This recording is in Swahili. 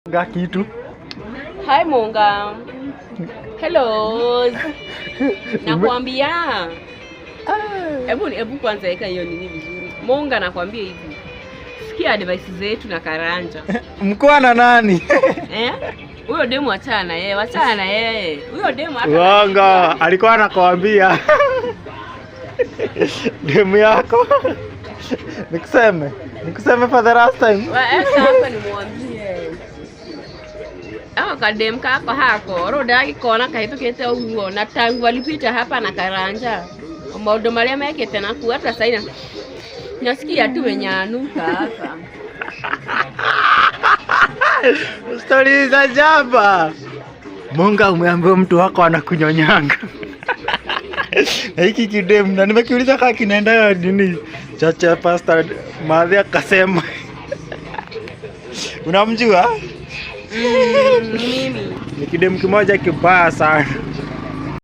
Kitu. Hi Monga. Hello. Nakwambia. Hebu kwanza weka hiyo nini vizuri. Monga nakwambia hivi. Sikia advice zetu na Karanja. Mkoa na nani? Huyo demu achana na yeye. Huyo demu hata Wanga alikuwa anakuambia. Demu yako. Nikuseme for the last time. Hapa nimwambie. Kadem kako hako roda gikona kahitukite uguo na tangu walipita hapa na Karanja maundu maria mekete na ku hata saina nasikia tu wenyanuka hapa. Story za jaba. Monga umeambia mtu wako anakunyonyanga. Na hiki kidem na nimekiuliza kama kinaenda nini chacha pastor Madhi akasema. Unamjua? Mimi ni kidem kimoja kibaya sana.